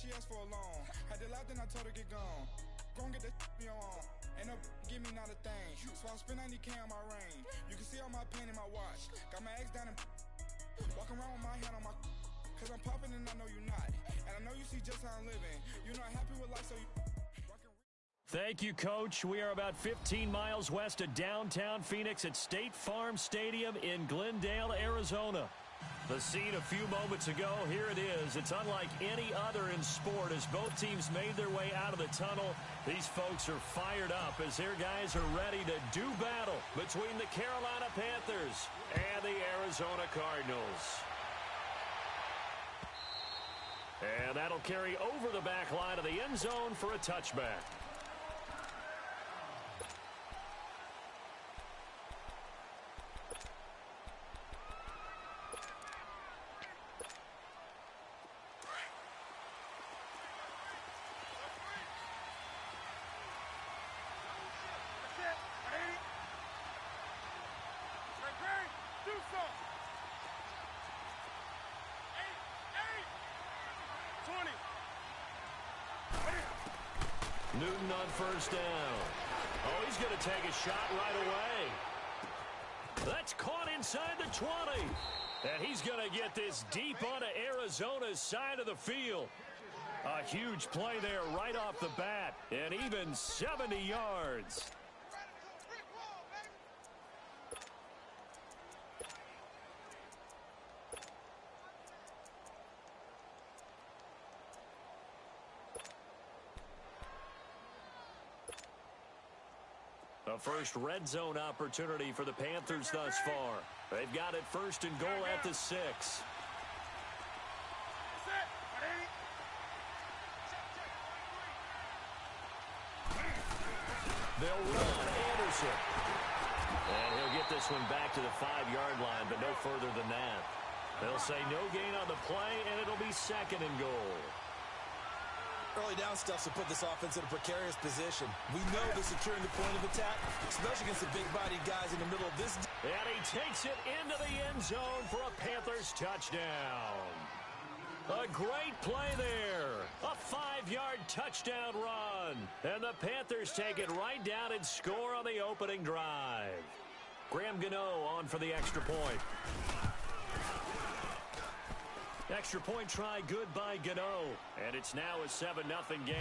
she asked for a loan. Had to laugh, then I told her get gone. Gon' get that me on. Ain't no give me not a thing. So I spend 90K on my range. You can see all my pain in my watch. Got my ex down and walking around with my hand on my. Cause I'm popping and I know you not. And I know you see just how I'm living. You're not happy with life, so you. Thank you, Coach. We are about 15 miles west of downtown Phoenix at State Farm Stadium in Glendale, Arizona. The scene a few moments ago, here it is. It's unlike any other in sport as both teams made their way out of the tunnel. These folks are fired up as their guys are ready to do battle between the Carolina Panthers and the Arizona Cardinals. And that'll carry over the back line of the end zone for a touchback. Newton on first down. Oh, he's going to take a shot right away. That's caught inside the 20. And he's going to get this deep onto Arizona's side of the field. A huge play there right off the bat. And even 70 yards. A first red zone opportunity for the Panthers thus far. They've got it first and goal at the 6. They'll run Anderson. And he'll get this one back to the 5-yard line, but no further than that. They'll say no gain on the play, and it'll be second and goal. Early down stuff to put this offense in a precarious position. We know they're securing the point of attack, especially against the big-bodied guys in the middle of this. And he takes it into the end zone for a Panthers touchdown. A great play there. A 5-yard touchdown run. And the Panthers take it right down and score on the opening drive. Graham Gano on for the extra point. Extra point try good by Gano. And it's now a 7-0 game.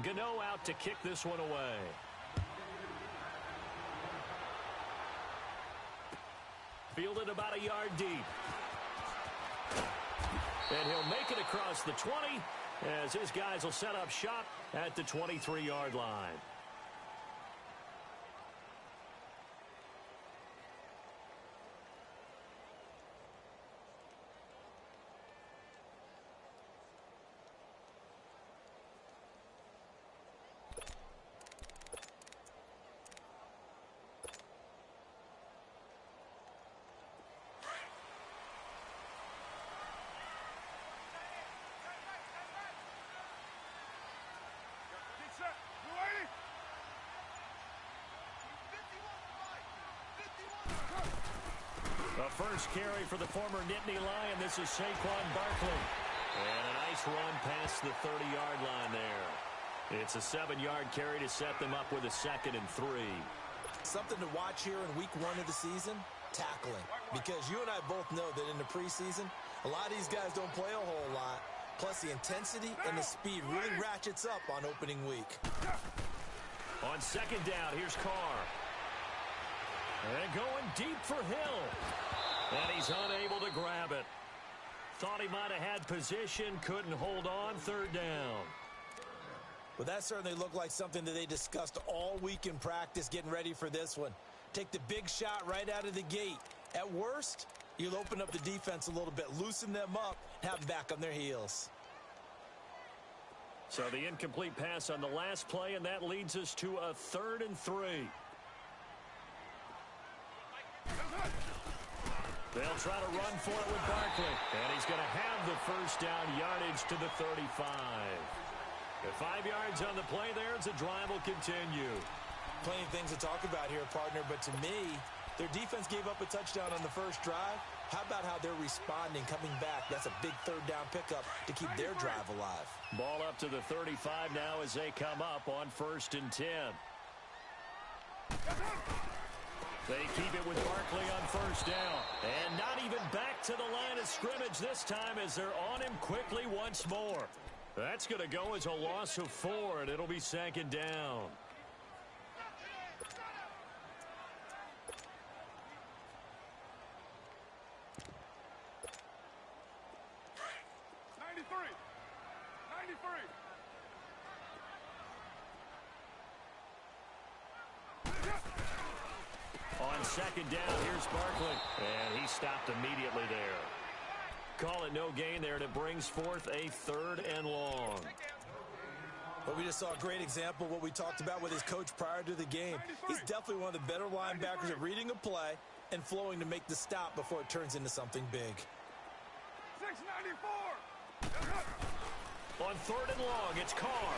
Gano out to kick this one away. Fielded about a yard deep. And he'll make it across the 20 as his guys will set up shop at the 23-yard line. The first carry for the former Nittany Lion. This is Saquon Barkley. And a nice run past the 30-yard line there. It's a 7-yard carry to set them up with a 2nd and 3. Something to watch here in week 1 of the season, tackling. Because you and I both know that in the preseason, a lot of these guys don't play a whole lot. Plus the intensity and the speed really ratchets up on opening week. On 2nd down, here's Carr. And going deep for Hill. And he's unable to grab it. Thought he might have had position, couldn't hold on. 3rd down. Well, that certainly looked like something that they discussed all week in practice getting ready for this one. Take the big shot right out of the gate. At worst, you'll open up the defense a little bit, loosen them up, have them back on their heels. So the incomplete pass on the last play, and that leads us to a 3rd and 3. They'll try to run for it with Barkley. And he's going to have the first down yardage to the 35. At 5 yards on the play there, the drive will continue. Plenty of things to talk about here, partner, but to me, their defense gave up a touchdown on the first drive. How about how they're responding, coming back? That's a big third down pickup to keep their drive alive. Ball up to the 35 now as they come up on 1st and 10. They keep it with Barkley on 1st down. And not even back to the line of scrimmage this time as they're on him quickly once more. That's going to go as a loss of 4, and it'll be 2nd down. On 2nd down, here's Barkley. And he stopped immediately there. Call it no gain there, and it brings forth a 3rd and long. But we just saw a great example of what we talked about with his coach prior to the game. He's definitely one of the better linebackers at reading a play and flowing to make the stop before it turns into something big. 694. On 3rd and long, it's Carr.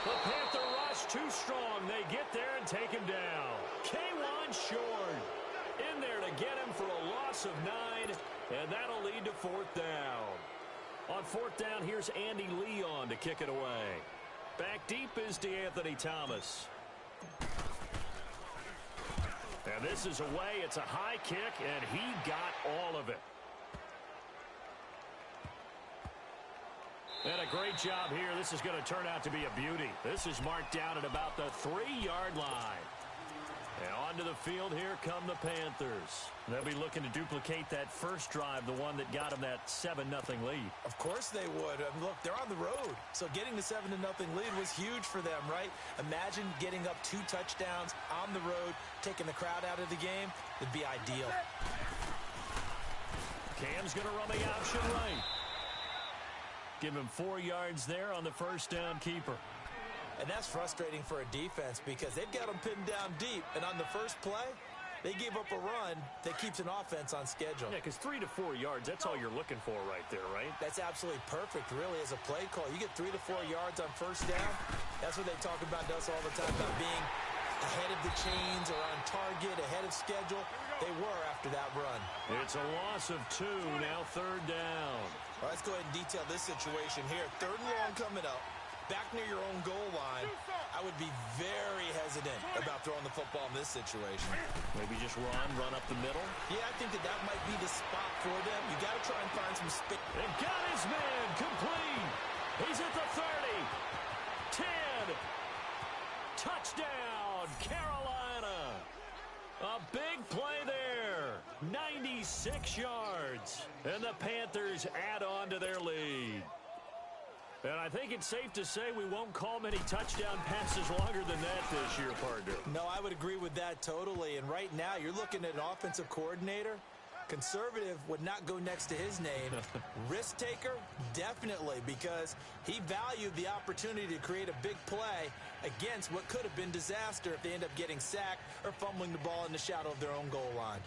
The Panther rush too strong. They get there and take him down. K1 short. In there to get him for a loss of 9, and that'll lead to 4th down. On 4th down, here's Andy Leon to kick it away. Back deep is DeAnthony Thomas. And this is away. It's a high kick, and he got all of it. And a great job here. This is going to turn out to be a beauty. This is marked down at about the 3-yard line. And onto the field, here come the Panthers. They'll be looking to duplicate that first drive, the one that got them that 7-0 lead. Of course they would. I mean, look, they're on the road. So getting the 7-0 lead was huge for them, right? Imagine getting up 2 touchdowns on the road, taking the crowd out of the game. It'd be ideal. Cam's going to run the option right. Give him 4 yards there on the 1st down keeper. And that's frustrating for a defense because they've got them pinned down deep. And on the first play, they gave up a run that keeps an offense on schedule. Yeah, because 3 to 4 yards, that's all you're looking for right there, right? That's absolutely perfect, really, as a play call. You get 3 to 4 yards on 1st down. That's what they talk about us all the time, about being ahead of the chains or on target, ahead of schedule. They were after that run. It's a loss of 2, now 3rd down. All right, let's go ahead and detail this situation here. 3rd and long coming up. Back near your own goal line, I would be very hesitant about throwing the football in this situation. Maybe just run up the middle? Yeah, I think that might be the spot for them. You got to try and find some space. And got his man complete. He's at the 30. 10. Touchdown, Carolina. A big play there. 96 yards. And the Panthers add on to their lead. And I think it's safe to say we won't call many touchdown passes longer than that this year, partner. No, I would agree with that totally. And right now, you're looking at an offensive coordinator. Conservative would not go next to his name. Risk taker, definitely, because he valued the opportunity to create a big play against what could have been disaster if they end up getting sacked or fumbling the ball in the shadow of their own goal line.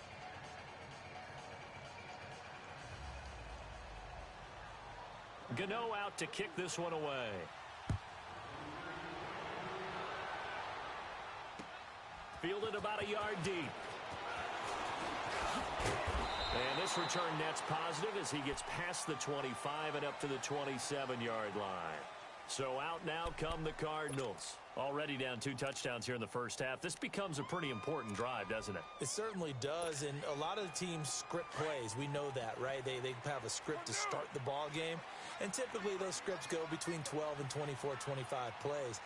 Gano out to kick this one away. Fielded about a yard deep. And this return net's positive as he gets past the 25 and up to the 27-yard line. So out now come the Cardinals. Already down 2 touchdowns here in the first half. This becomes a pretty important drive, doesn't it? It certainly does, and a lot of the teams script plays. We know that, right? They have a script to start the ball game, and typically those scripts go between 12 and 24, 25 plays.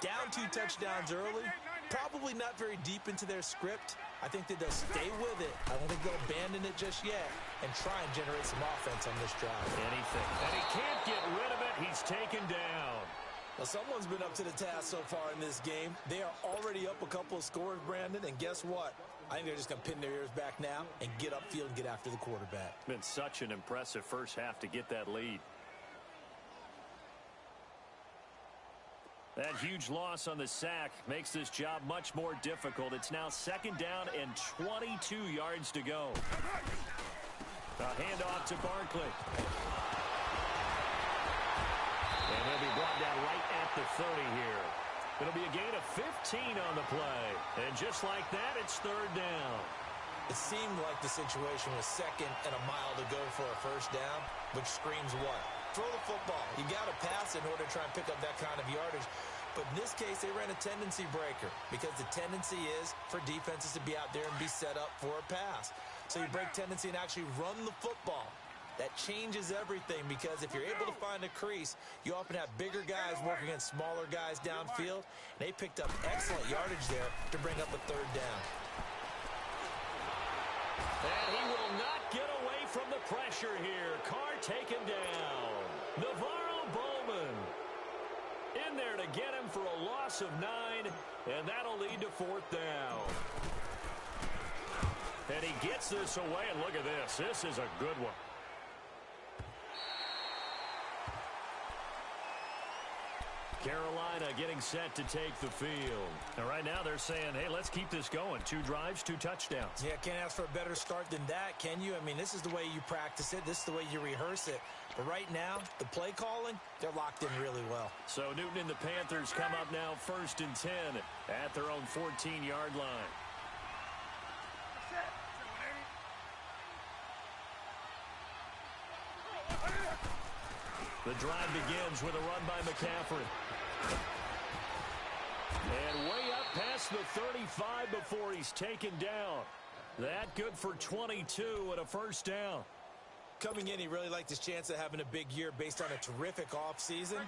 Down 2 touchdowns early, probably not very deep into their script. I think that they'll stay with it. I don't think they'll abandon it just yet and try and generate some offense on this drive. Anything. And he can't get rid of it. He's taken down. Well, someone's been up to the task so far in this game. They are already up a couple of scores, Brandon, and guess what? I think they're just going to pin their ears back now and get upfield and get after the quarterback. Been such an impressive first half to get that lead. That huge loss on the sack makes this job much more difficult. It's now 2nd down and 22 yards to go. A handoff to Barkley. here. It'll be a gain of 15 on the play. And just like that, it's third down. It seemed like the situation was second and a mile to go for a first down, which screams what? Throw the football. You got to pass in order to try and pick up that kind of yardage. But in this case, they ran a tendency breaker because the tendency is for defenses to be out there and be set up for a pass. So you break tendency and actually run the football. That changes everything because if you're able to find a crease, you often have bigger guys working against smaller guys downfield. They picked up excellent yardage there to bring up a third down. And he will not get away from the pressure here. Carr taken down. Navarro Bowman in there to get him for a loss of 9, and that'll lead to fourth down. And he gets this away, and look at this. This is a good one. Carolina getting set to take the field. And right now they're saying, hey, let's keep this going. 2 drives, 2 touchdowns. Yeah, can't ask for a better start than that, can you? I mean, this is the way you practice it. This is the way you rehearse it. But right now, the play calling, they're locked in really well. So Newton and the Panthers come up now 1st and 10 at their own 14-yard line. The drive begins with a run by McCaffrey. And way up past the 35 before he's taken down. That good for 22 and a first down. Coming in, he really liked his chance of having a big year based on a terrific offseason.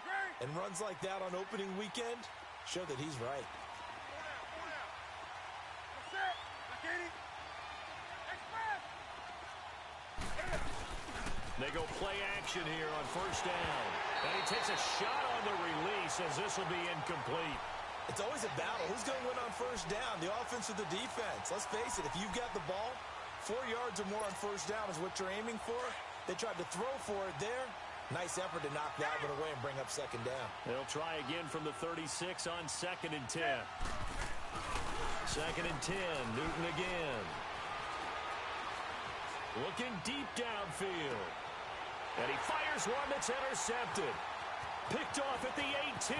And runs like that on opening weekend show that he's right. They go play action here on first down. And he takes a shot on the release as this will be incomplete. It's always a battle. Who's going to win on first down, the offense or the defense? Let's face it, if you've got the ball, 4 yards or more on first down is what you're aiming for. They tried to throw for it there. Nice effort to knock that one away and bring up second down. They'll try again from the 36 on 2nd and 10. 2nd and 10, Newton again. Looking deep downfield. And he fires one that's intercepted. Picked off at the 18.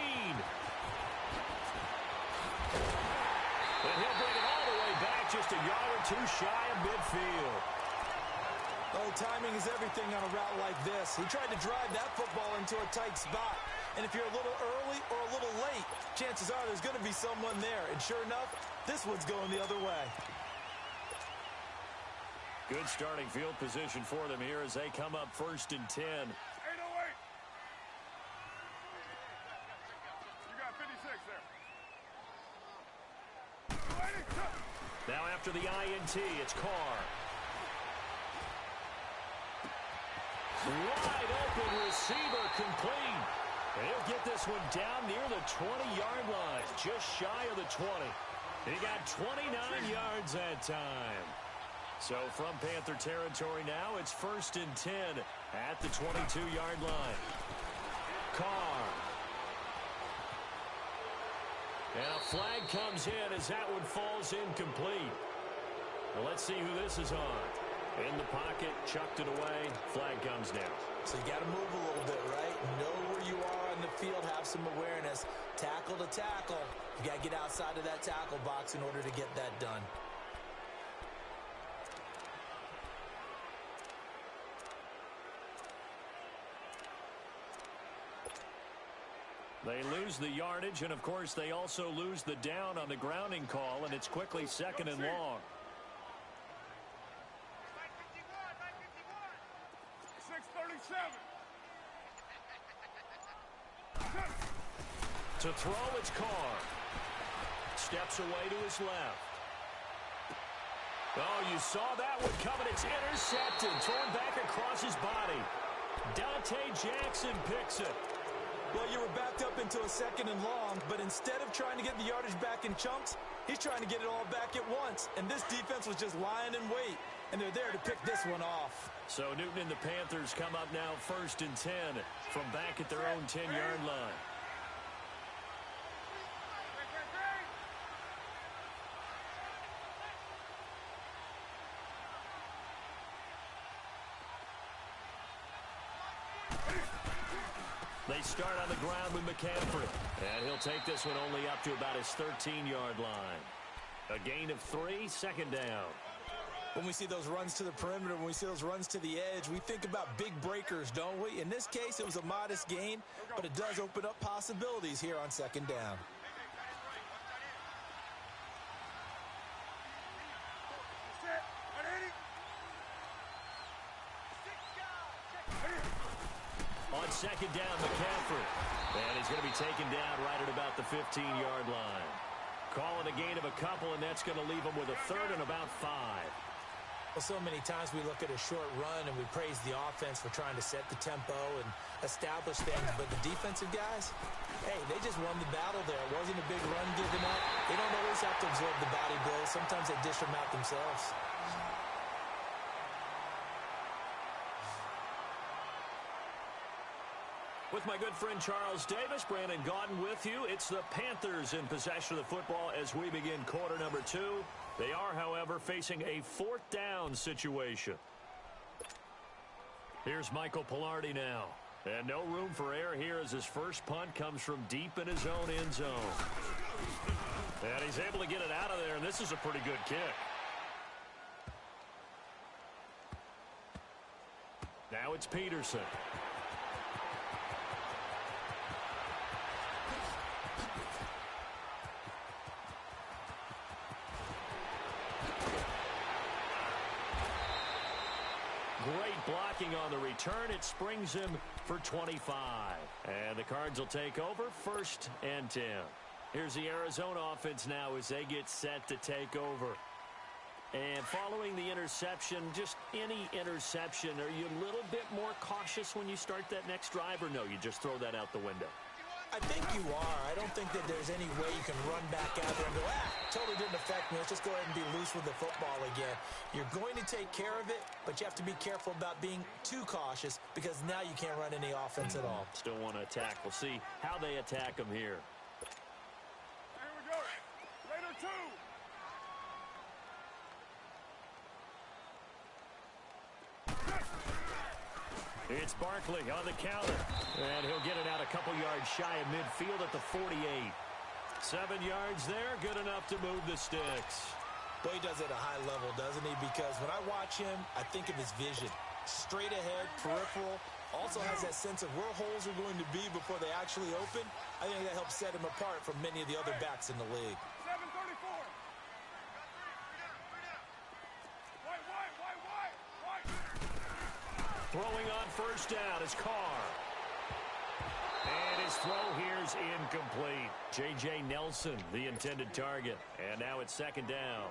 And he'll bring it all the way back just a yard or 2 shy of midfield. Oh, timing is everything on a route like this. He tried to drive that football into a tight spot. And if you're a little early or a little late, chances are there's going to be someone there. And sure enough, this one's going the other way. Good starting field position for them here as they come up 1st and 10. 808. You got 56 there. Now after the INT, it's Carr. Wide open receiver complete. And he'll get this one down near the 20-yard line, just shy of the 20. He got 29 yards that time. So from Panther territory now, it's 1st and 10 at the 22-yard line. Carr. And a flag comes in as that one falls incomplete. Well, let's see who this is on. In the pocket, chucked it away, flag comes down. So you got to move a little bit, right? Know where you are on the field, have some awareness. Tackle to tackle. You got to get outside of that tackle box in order to get that done. They lose the yardage, and of course they also lose the down on the grounding call, and it's quickly 2nd and long. 637. To throw, it's Carr. Steps away to his left. Oh, you saw that one coming. It's intercepted. Thrown back across his body. Dante Jackson picks it. Well, you were backed up into a 2nd and long, but instead of trying to get the yardage back in chunks, he's trying to get it all back at once. And this defense was just lying in wait, and they're there to pick this one off. So Newton and the Panthers come up now 1st and 10 from back at their own 10-yard line. They start on the ground with McCaffrey. And he'll take this one only up to about his 13-yard line. A gain of 3, second down. When we see those runs to the perimeter, when we see those runs to the edge, we think about big breakers, don't we? In this case, it was a modest gain, but it does open up possibilities here on second down. On second down, McCaffrey. And he's going to be taken down right at about the 15-yard line. Call it a gain of a couple, and that's going to leave him with a third and about 5. Well, so many times we look at a short run and we praise the offense for trying to set the tempo and establish things, but the defensive guys, hey, they just won the battle there. It wasn't a big run given up. They don't always have to absorb the body blows. Sometimes they dish them out themselves. With my good friend Charles Davis, Brandon Gaudin with you. It's the Panthers in possession of the football as we begin quarter number 2. They are, however, facing a fourth down situation. Here's Michael Pilardi now. And no room for error here as his first punt comes from deep in his own end zone. And he's able to get it out of there, and this is a pretty good kick. Now it's Peterson. Great blocking on the return. It springs him for 25. And the Cards will take over, 1st and 10. Here's the Arizona offense now as they get set to take over. And following the interception, just any interception, are you a little bit more cautious when you start that next drive, or no, you just throw that out the window? I think you are. I don't think that there's any way you can run back out there and go, totally didn't affect me. Let's just go ahead and be loose with the football again. You're going to take care of it, but you have to be careful about being too cautious because now you can't run any offense at all. Still want to attack. We'll see how they attack them here. Here we go. Raider 2. It's Barkley on the counter. And he'll get it out a couple yards shy of midfield at the 48. 7 yards there, good enough to move the sticks. Well, he does it at a high level, doesn't he? Because when I watch him, I think of his vision. Straight ahead, peripheral. Also has that sense of where holes are going to be before they actually open. I think that helps set him apart from many of the other backs in the league. 734. Throwing on first down is Carr. And his throw here is incomplete. J.J. Nelson, the intended target. And now it's second down.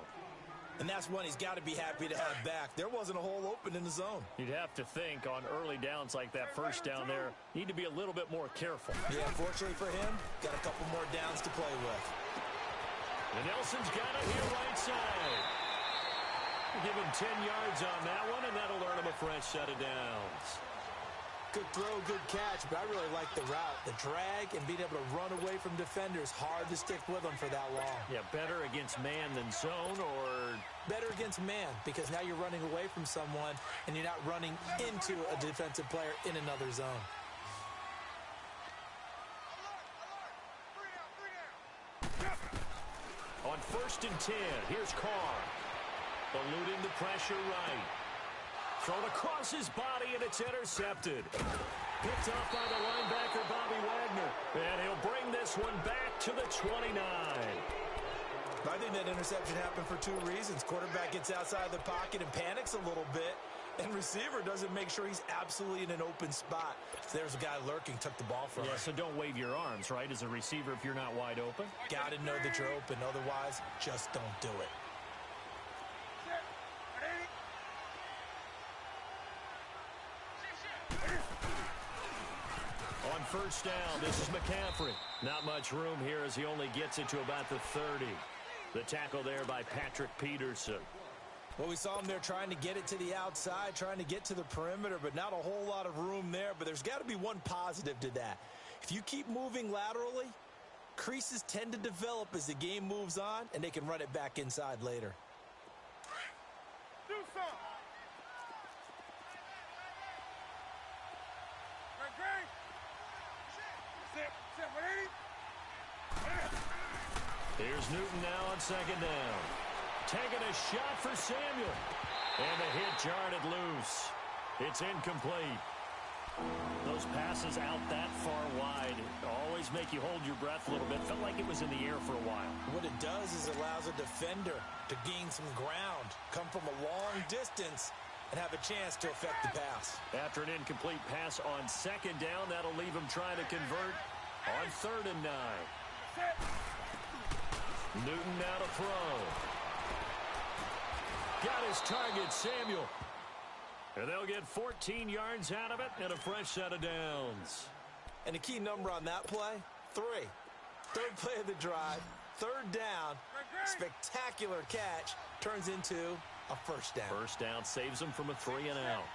And that's one he's got to be happy to have back. There wasn't a hole open in the zone. You'd have to think on early downs like that first down there, need to be a little bit more careful. Yeah, fortunately for him, got a couple more downs to play with. And Nelson's got it here right side. Give him 10 yards on that one, and that'll earn him a fresh set of downs. Good throw, good catch, but I really like the route. The drag and being able to run away from defenders, hard to stick with them for that long. Yeah, better against man than zone, or... Better against man, because now you're running away from someone, and you're not running into a defensive player in another zone. On 1st and 10, here's Carr. Eluding the pressure right. Thrown across his body, and it's intercepted. Picked off by the linebacker, Bobby Wagner. And he'll bring this one back to the 29. I think that interception happened for 2 reasons. Quarterback gets outside the pocket and panics a little bit, and receiver doesn't make sure he's absolutely in an open spot. So there's a guy lurking, took the ball from him. Yeah, so don't wave your arms, right, as a receiver if you're not wide open. Got to know that you're open. Otherwise, just don't do it. On first down, this is McCaffrey. Not much room here as he only gets it to about the 30. The tackle there by Patrick Peterson. Well, we saw him there trying to get it to the outside, trying to get to the perimeter, but not a whole lot of room there. But there's got to be one positive to that. If you keep moving laterally, creases tend to develop as the game moves on, and they can run it back inside later. Do something. Here's Newton now on second down. Taking a shot for Samuel. And the hit jarred it loose. It's incomplete. Those passes out that far wide always make you hold your breath a little bit. Felt like it was in the air for a while. What it does is it allows a defender to gain some ground, come from a long distance, and have a chance to affect the pass. After an incomplete pass on second down, that'll leave him trying to convert on 3rd and 9. Newton now to throw. Got his target, Samuel. And they'll get 14 yards out of it and a fresh set of downs. And the key number on that play, 3. Third play of the drive, 3rd down, spectacular catch, turns into a first down. First down saves them from a 3 and out.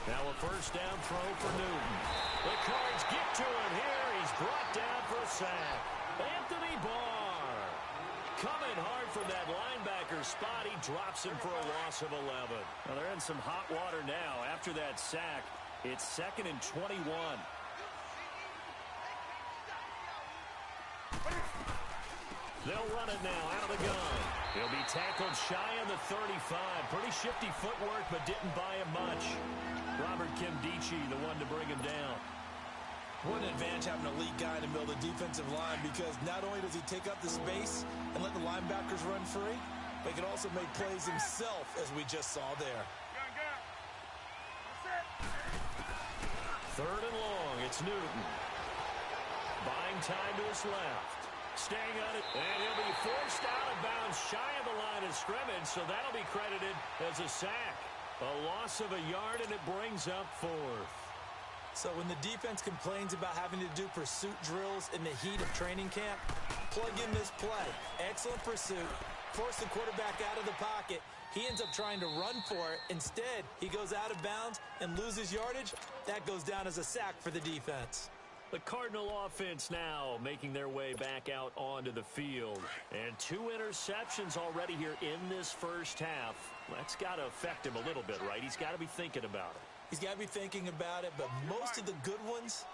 Now a first down throw for Newton. The Cards get to him here. He's brought down for a sack. Anthony Barr coming hard from that linebacker spot. He drops him for a loss of 11. Well, they're in some hot water now. After that sack, it's 2nd and 21. They'll run it now out of the gun. He'll be tackled shy of the 35. Pretty shifty footwork, but didn't buy him much. Robert Kimdichie, the one to bring him down. What an advantage having an elite guy in the middle of the defensive line, because not only does he take up the space and let the linebackers run free, but he can also make plays himself, as we just saw there. 3rd and long, it's Newton. Buying time to his left. Staying on it, and he'll be forced out of bounds shy of the line of scrimmage, so that'll be credited as a sack. A loss of a yard, and it brings up 4th. So when the defense complains about having to do pursuit drills in the heat of training camp, plug in this play. Excellent pursuit. Force the quarterback out of the pocket. He ends up trying to run for it. Instead, he goes out of bounds and loses yardage. That goes down as a sack for the defense. The Cardinal offense now making their way back out onto the field. And 2 interceptions already here in this first half. That's got to affect him a little bit, right? He's got to be thinking about it. He's got to be thinking about it, but most of the good ones,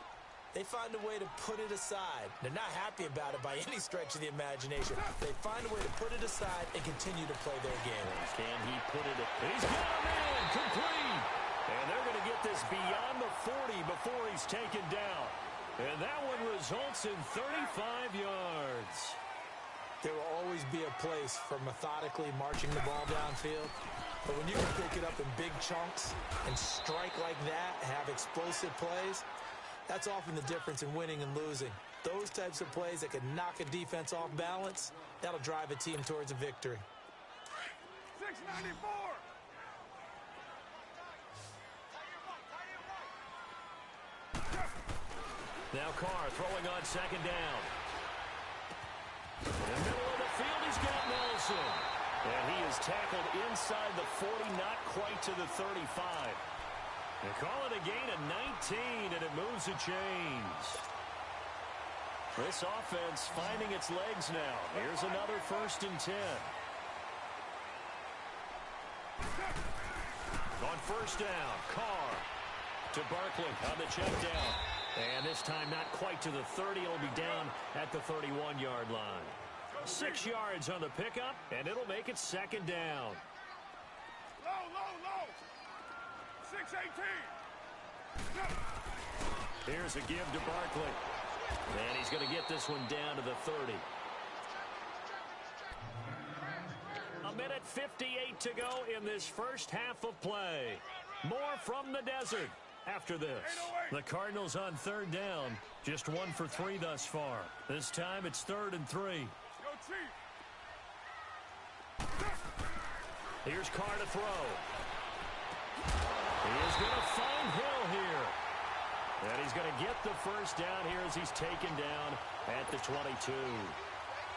they find a way to put it aside. They're not happy about it by any stretch of the imagination. They find a way to put it aside and continue to play their game. Can he put it? He's got him in, complete. And they're going to get this beyond the 40 before he's taken down. And that one results in 35 yards. There will always be a place for methodically marching the ball downfield. But when you can pick it up in big chunks and strike like that, have explosive plays, that's often the difference in winning and losing. Those types of plays that can knock a defense off balance, that'll drive a team towards a victory. 694! Now Carr throwing on second down. In the middle of the field, he's got Nelson. And he is tackled inside the 40, not quite to the 35. They call it a gain of 19, and it moves the chains. This offense finding its legs now. Here's another 1st and 10. On 1st down, Carr to Barkley on the check down. And this time not quite to the 30. It'll be down at the 31-yard line. 6 yards on the pickup, and it'll make it 2nd down. Low. 618. Here's a give to Barkley. And he's going to get this one down to the 30. A minute 58 to go in this first half of play. More from the desert after this. The Cardinals on 3rd down. Just 1 for 3 thus far. This time it's 3rd and 3. Here's Carr to throw. He is going to find Hill here. And he's going to get the first down here as he's taken down at the 22.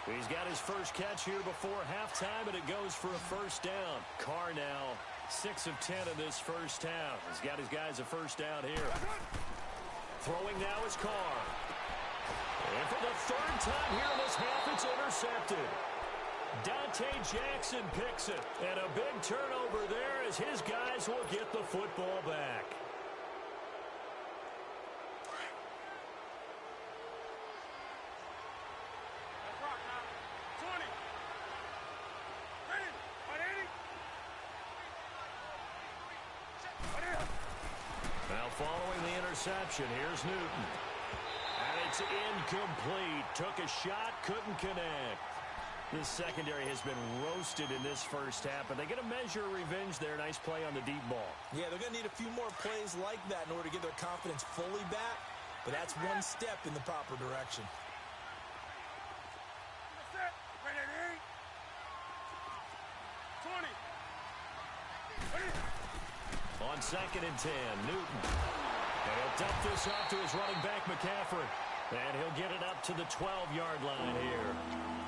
He's got his first catch here before halftime, and it goes for a first down. Carr now 6 of 10 in this first half. He's got his guys a first down here. Throwing now is Carr. And for the 3rd time here in this half, it's intercepted. Dante Jackson picks it. And a big turnover there as his guys will get the football back. following the interception. Here's Newton. And it's incomplete. Took a shot, couldn't connect. This secondary has been roasted in this first half, but they get a measure of revenge there. Nice play on the deep ball. Yeah, they're going to need a few more plays like that in order to get their confidence fully back, but that's one step in the proper direction. On 2nd and 10, Newton. And he'll dump this off to his running back, McCaffrey. And he'll get it up to the 12-yard line here.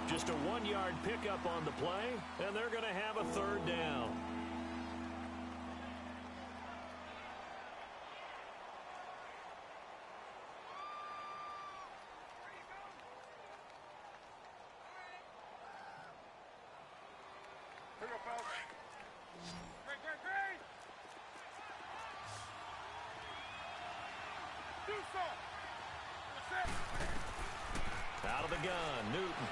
Just a 1-yard pickup on the play, and they're going to have a 3rd down. Out of the gun, Newton.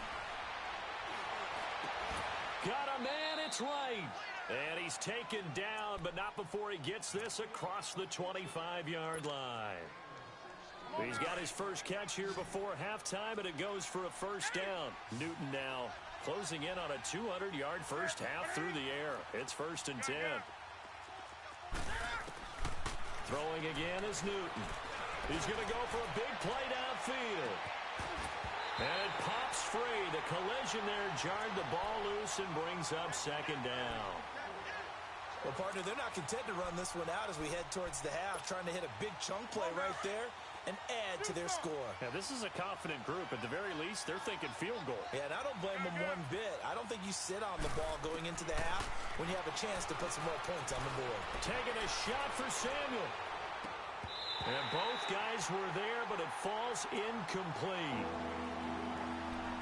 Got a man, it's right. And he's taken down, but not before he gets this across the 25-yard line. He's got his first catch here before halftime, and it goes for a 1st down. Newton now closing in on a 200-yard first half through the air. It's 1st and 10. Throwing again is Newton. He's going to go for a big play downfield. And it pops free. The collision there jarred the ball loose and brings up 2nd down. Well, partner, they're not content to run this one out as we head towards the half, trying to hit a big chunk play right there and add to their score. Now, this is a confident group. At the very least, they're thinking field goal. Yeah, and I don't blame them one bit. I don't think you sit on the ball going into the half when you have a chance to put some more points on the board. Taking a shot for Samuel. And both guys were there, but it falls incomplete.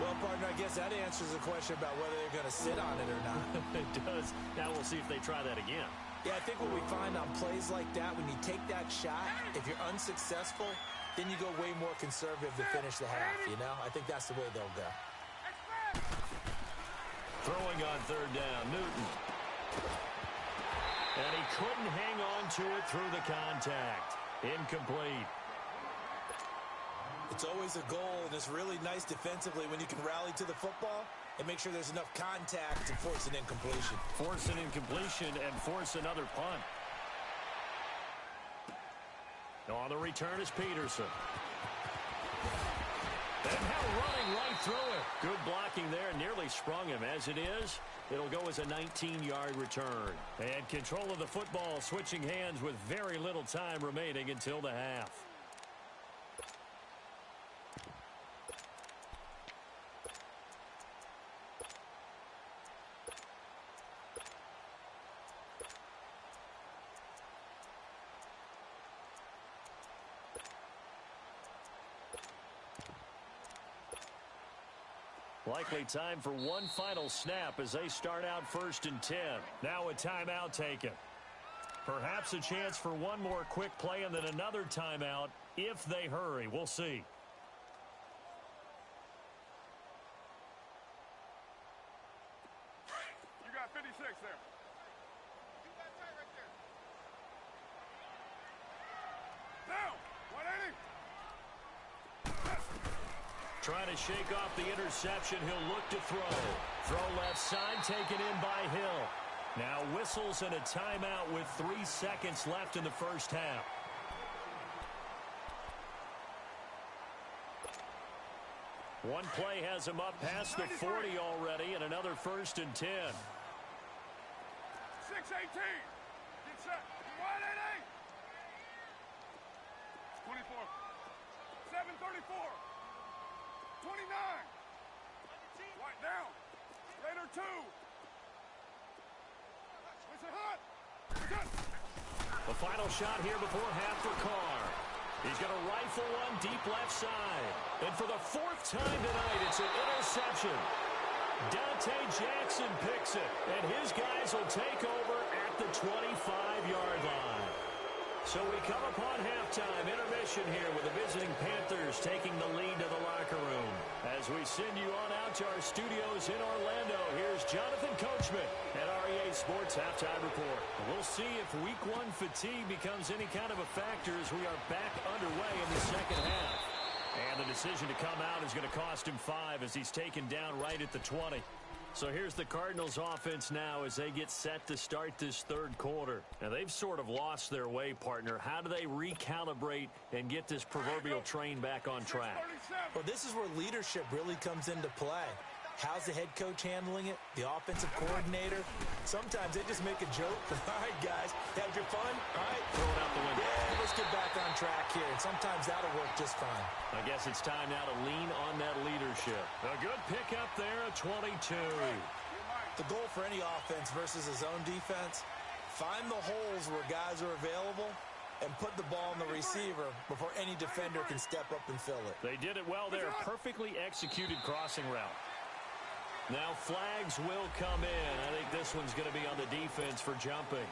Well, partner, I guess that answers the question about whether they're going to sit on it or not. It does. Now we'll see if they try that again. Yeah, I think what we find on plays like that, when you take that shot, if you're unsuccessful, then you go way more conservative to finish the half, you know? I think that's the way they'll go. Throwing on 3rd down, Newton. And he couldn't hang on to it through the contact. Incomplete. It's always a goal, and it's really nice defensively when you can rally to the football and make sure there's enough contact to force an incompletion. Force an incompletion and force another punt. On the return is Peterson. And now running right through it. Good blocking there, nearly sprung him. As it is, it'll go as a 19-yard return. And control of the football switching hands with very little time remaining until the half. Likely time for one final snap as they start out 1st and 10. Now a timeout taken. Perhaps a chance for one more quick play and then another timeout if they hurry. We'll see. You got 56 there. Down. 180. Trying to shake off the interception. He'll look to throw. Throw left side taken in by Hill. Now whistles and a timeout with 3 seconds left in the first half. One play has him up past the 40 already and another 1st and 10. 6-18. Get set. 180. 24. 7-34. 29. White down. Raider 2. Listen hot. The final shot here before half for Carr. He's going to rifle one deep left side. And for the 4th time tonight, it's an interception. Dante Jackson picks it. And his guys will take over at the 25-yard line. So we come upon halftime, intermission here with the visiting Panthers taking the lead to the locker room. As we send you on out to our studios in Orlando, here's Jonathan Coachman at REA Sports Halftime Report. We'll see if Week 1 fatigue becomes any kind of a factor as we are back underway in the second half. And the decision to come out is going to cost him 5 as he's taken down right at the 20. So here's the Cardinals offense now as they get set to start this third quarter. Now they've sort of lost their way, partner. How do they recalibrate and get this proverbial train back on track? Well, this is where leadership really comes into play. How's the head coach handling it? The offensive coordinator? Sometimes they just make a joke. All right, guys, had your fun? All right. Throw it out the window. Yeah, let's get back on track here. And sometimes that'll work just fine. I guess it's time now to lean on that leadership. A good pickup there, a 22. The goal for any offense versus a zone defense, find the holes where guys are available and put the ball in the receiver before any defender can step up and fill it. They did it well there. Perfectly executed crossing route. Now flags will come in. I think this one's going to be on the defense for jumping.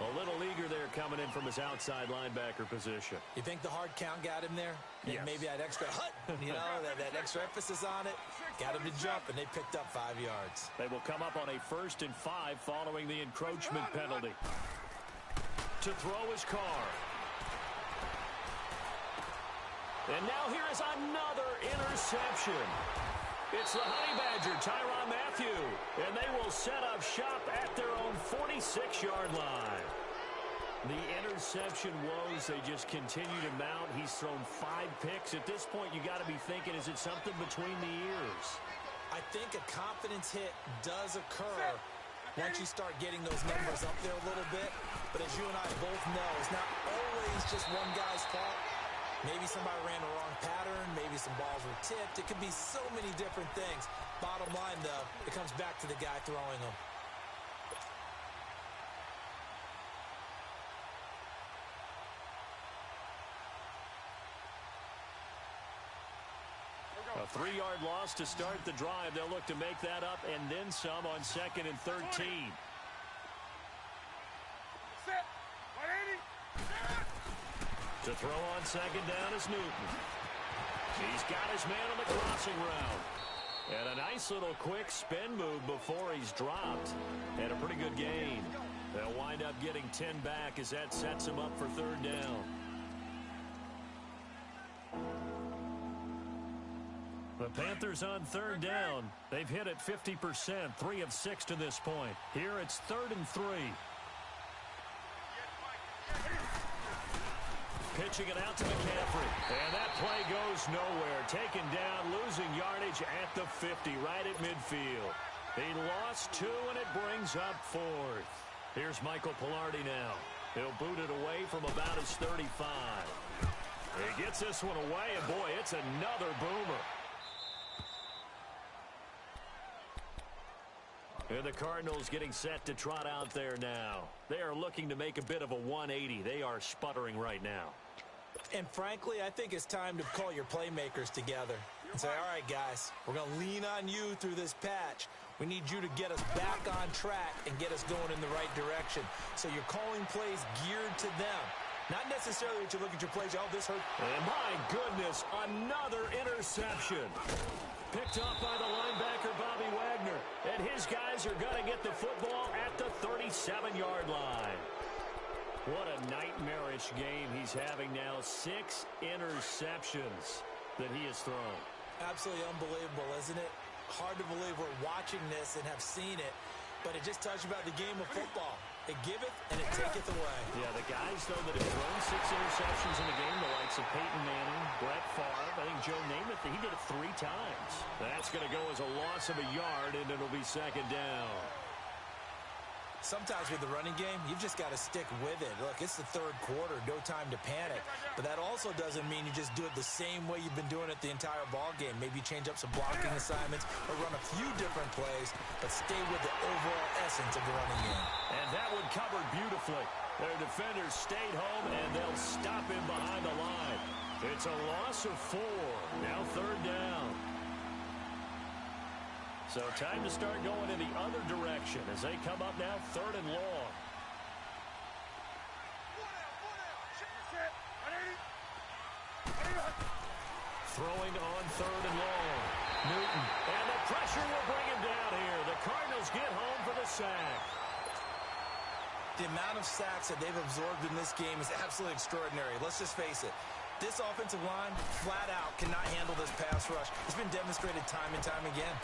A little eager there coming in from his outside linebacker position. You think the hard count got him there? Yes. Maybe that extra hut, that extra emphasis on it, got him to jump, and they picked up 5 yards. They will come up on a 1st and 5 following the encroachment penalty. To throw his car. And now here is another interception. It's the Honey Badger, Tyrann Mathieu, and they will set up shop at their own 46-yard line. The interception woes, they just continue to mount. He's thrown 5 picks. At this point, you got to be thinking, is it something between the ears? I think a confidence hit does occur once you start getting those numbers up there a little bit. But as you and I both know, it's not always just one guy's fault. Maybe somebody ran the wrong pattern. Maybe some balls were tipped. It could be so many different things. Bottom line, though, it comes back to the guy throwing them. A 3-yard loss to start the drive. They'll look to make that up and then some on 2nd and 13. Set. 180. To throw on 2nd down is Newton. He's got his man on the crossing route. And a nice little quick spin move before he's dropped. And a pretty good gain. They'll wind up getting 10 back as that sets him up for 3rd down. The Panthers on 3rd down. They've hit it 50%, 3 of 6 to this point. Here it's 3rd and 3. Pitching it out to McCaffrey. And that play goes nowhere. Taken down, losing yardage at the 50, right at midfield. He lost 2, and it brings up 4th. Here's Michael Pilardi now. He'll boot it away from about his 35. He gets this one away, and boy, it's another boomer. And the Cardinals getting set to trot out there now. They are looking to make a bit of a 180. They are sputtering right now. And frankly, I think it's time to call your playmakers together and say, all right, guys, we're going to lean on you through this patch. We need you to get us back on track and get us going in the right direction. So you're calling plays geared to them. Not necessarily that you look at your plays, oh, this hurt. And my goodness, another interception. Picked off by the linebacker, Bobby Wagner. And his guys are going to get the football at the 37-yard line. What a nightmarish game he's having now. 6 interceptions that he has thrown. Absolutely unbelievable, isn't it? Hard to believe we're watching this and have seen it. But it just tells you about the game of football. It giveth and it taketh away. Yeah, the guys, though, that have thrown 6 interceptions in the game, the likes of Peyton Manning, Brett Favre, I think Joe Namath, he did it 3 times. That's going to go as a loss of a yard, and it'll be 2nd down. Sometimes with the running game, you've just got to stick with it. Look, it's the 3rd quarter, no time to panic. But that also doesn't mean you just do it the same way you've been doing it the entire ball game. Maybe change up some blocking assignments or run a few different plays, but stay with the overall essence of the running game. And that one covered beautifully. Their defenders stayed home, and they'll stop him behind the line. It's a loss of 4. Now 3rd down. So time to start going in the other direction as they come up now 3rd and long. Throwing on 3rd and long. Newton. And the pressure will bring him down here. The Cardinals get home for the sack. The amount of sacks that they've absorbed in this game is absolutely extraordinary. Let's just face it. This offensive line, flat out, cannot handle this pass rush. It's been demonstrated time and time again.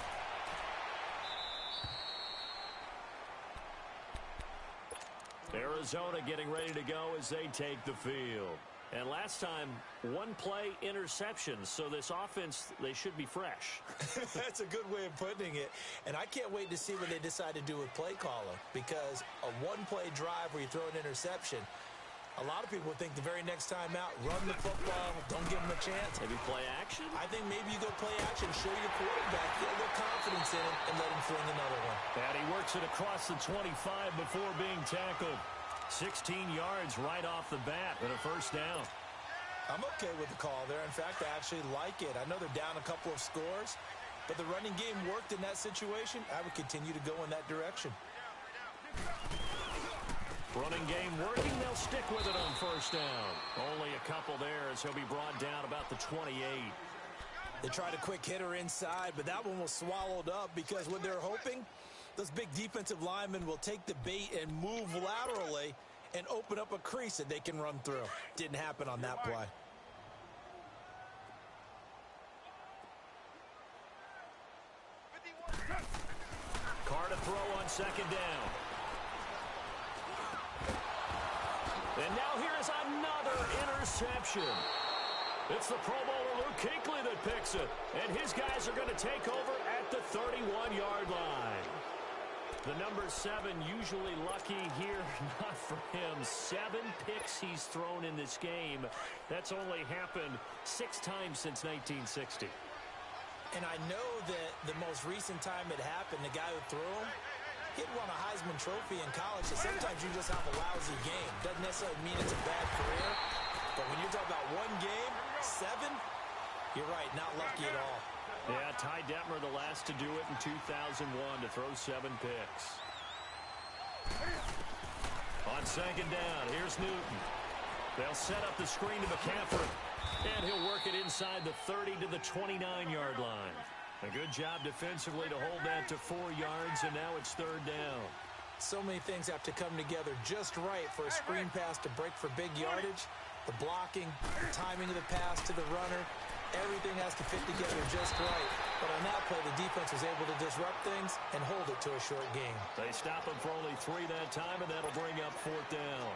Arizona getting ready to go as they take the field. And last time, one-play interceptions, so this offense, they should be fresh. That's a good way of putting it. And I can't wait to see what they decide to do with play calling, because a one-play drive where you throw an interception, a lot of people would think the very next time out, run the football, don't give them a chance. Maybe play action? I think maybe you go play action, show your quarterback, get a little confidence in him, and let him fling another one. And he works it across the 25 before being tackled. 16 yards right off the bat and a first down. I'm okay with the call there. In fact, I actually like it. I know they're down a couple of scores, but the running game worked in that situation. I would continue to go in that direction. Running game working. They'll stick with it on first down. Only a couple there as he'll be brought down about the 28. They tried a quick hitter inside, but that one was swallowed up because what they're hoping, those big defensive linemen will take the bait and move laterally and open up a crease that they can run through. Didn't happen on that play. Carr to throw on second down. And now here's another interception. It's the Pro Bowler Luke Kuechly that picks it. And his guys are going to take over at the 31-yard line. The number 7 usually lucky here, not for him. 7 picks he's thrown in this game. That's only happened 6 times since 1960. And I know that the most recent time it happened, the guy who threw him, he'd won a Heisman Trophy in college, so sometimes you just have a lousy game. Doesn't necessarily mean it's a bad career, but when you're talking about one game, 7, you're right, not lucky at all. Yeah, Ty Detmer the last to do it in 2001 to throw 7 picks. On second down, here's Newton. They'll set up the screen to McCaffrey. And he'll work it inside the 30 to the 29-yard line. A good job defensively to hold that to 4 yards, and now it's third down. So many things have to come together just right for a screen pass to break for big yardage. The blocking, the timing of the pass to the runner, everything has to fit together just right. But on that play, the defense was able to disrupt things and hold it to a short game. They stop him for only 3 that time, and that'll bring up fourth down.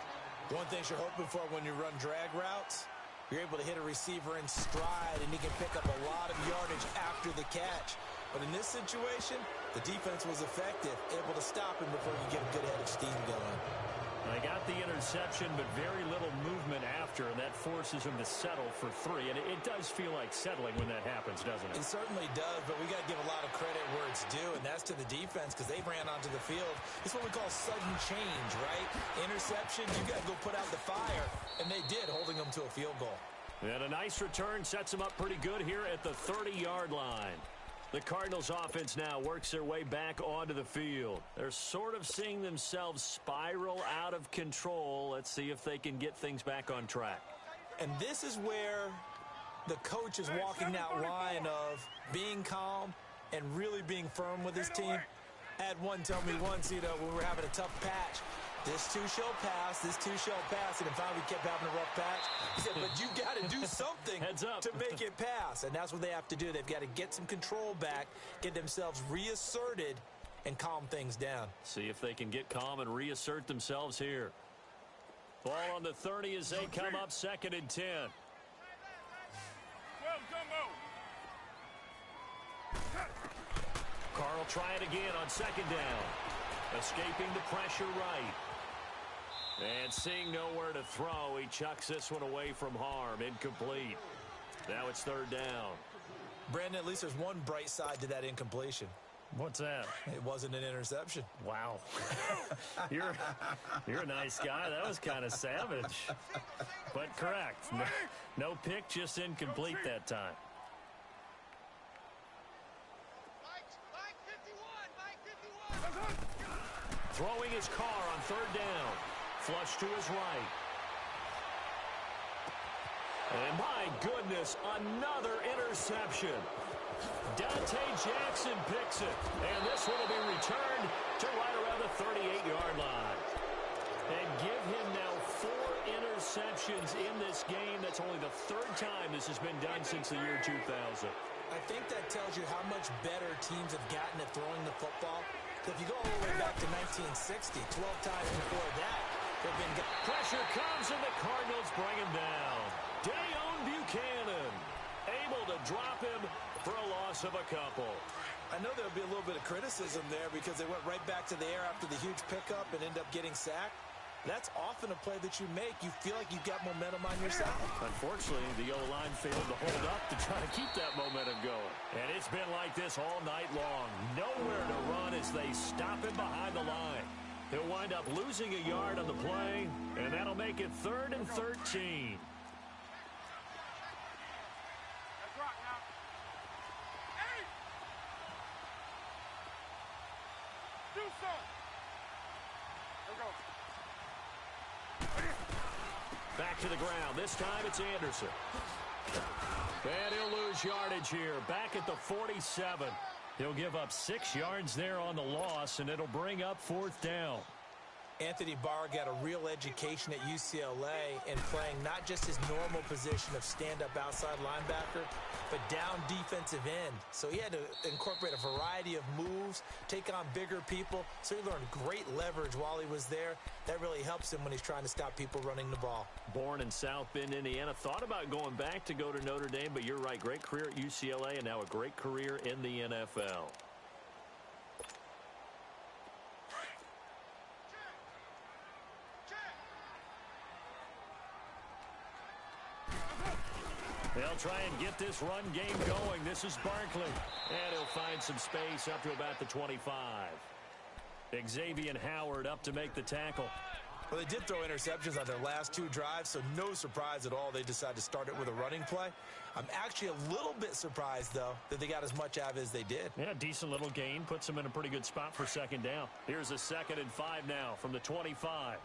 One thing you're hoping for when you run drag routes, you're able to hit a receiver in stride, and he can pick up a lot of yardage after the catch. But in this situation, the defense was effective, able to stop him before he could get a good head of steam going. They got the interception, but very little movement after, and that forces him to settle for 3. And it does feel like settling when that happens, doesn't it? It certainly does, but we got to give a lot of credit where it's due, and that's to the defense because they ran onto the field. It's what we call sudden change, right? Interception, you got to go put out the fire, and they did, holding them to a field goal. And a nice return sets them up pretty good here at the 30-yard line. The Cardinals offense now works their way back onto the field. They're sort of seeing themselves spiral out of control. Let's see if they can get things back on track. And this is where the coach is walking that line of being calm and really being firm with his team. I had one tell me once, when we were having a tough patch, this too shall pass, this too shall pass, and finally we kept having a rough patch. He said, but you got to do something to make it pass, and that's what they have to do. They've got to get some control back, get themselves reasserted, and calm things down. See if they can get calm and reassert themselves here. Ball on the 30 as they come up 2nd and 10. Carr will try it again on 2nd down. Escaping the pressure right. And seeing nowhere to throw, he chucks this one away from harm. Incomplete. Now it's 3rd down. Brandon, at least there's one bright side to that incompletion. What's that? It wasn't an interception. Wow. You're a nice guy. That was kind of savage. But correct. No pick, just incomplete that time. Throwing his Carr on 3rd down. Flush to his right. And my goodness, another interception. Dante Jackson picks it. And this one will be returned to right around the 38-yard line. And give him now 4 interceptions in this game. That's only the 3rd time this has been done since the year 2000. I think that tells you how much better teams have gotten at throwing the football. If you go all the way back to 1960, 12 times before that, they've been... Pressure comes, and the Cardinals bring him down. Dayon Buchanan able to drop him for a loss of a couple. I know there'll be a little bit of criticism there because they went right back to the air after the huge pickup and ended up getting sacked. That's often a play that you make. You feel like you've got momentum on your side. Unfortunately, the O-line failed to hold up to try to keep that momentum going. And it's been like this all night long. Nowhere to run as they stop him behind the line. He'll wind up losing a yard on the play, and that'll make it 3rd and 13. Let's rock now. Hey! Do something. Let's go. Back to the ground. This time it's Anderson. And he'll lose yardage here. Back at the 47. He'll give up 6 yards there on the loss, and it'll bring up 4th down. Anthony Barr got a real education at UCLA in playing not just his normal position of stand-up outside linebacker, but down defensive end. So he had to incorporate a variety of moves, take on bigger people. So he learned great leverage while he was there. That really helps him when he's trying to stop people running the ball. Born in South Bend, Indiana. Thought about going back to go to Notre Dame, but you're right. Great career at UCLA and now a great career in the NFL. They'll try and get this run game going. This is Barkley. And he'll find some space up to about the 25. Xavier Howard up to make the tackle. Well, they did throw interceptions on their last 2 drives, so no surprise at all they decided to start it with a running play. I'm actually a little bit surprised, though, that they got as much out of it as they did. Yeah, decent little gain. Puts them in a pretty good spot for 2nd down. Here's a 2nd and 5 now from the 25.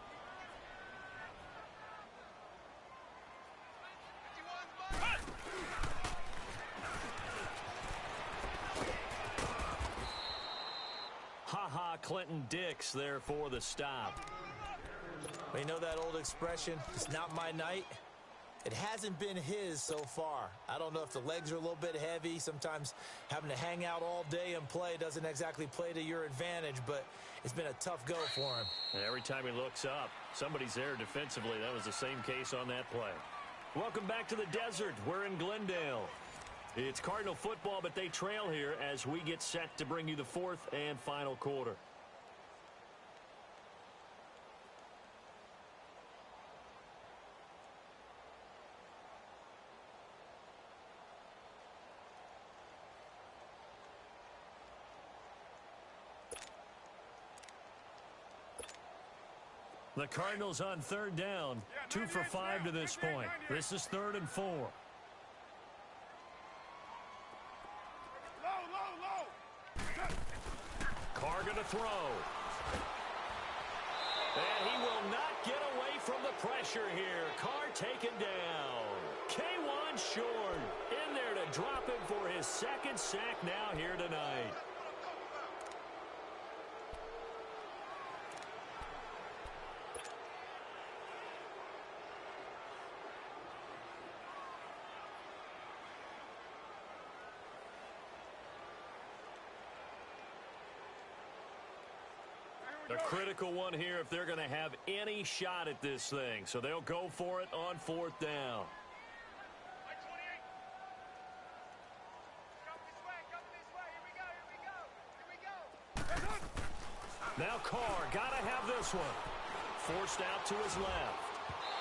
Clinton Dix there for the stop. Well, you know that old expression, it's not my night? It hasn't been his so far. I don't know if the legs are a little bit heavy. Sometimes having to hang out all day and play doesn't exactly play to your advantage, but it's been a tough go for him. And every time he looks up, somebody's there defensively. That was the same case on that play. Welcome back to the desert. We're in Glendale. It's Cardinal football, but they trail here as we get set to bring you the 4th and final quarter. The Cardinals on 3rd down. 2 for 5 to this point. This is 3rd and 4. Carr going to throw. And he will not get away from the pressure here. Carr taken down. K1 Short in there to drop him for his 2nd sack now here tonight. A critical one here if they're going to have any shot at this thing. So they'll go for it on 4th down. Now Carr got to have this one. Forced out to his left.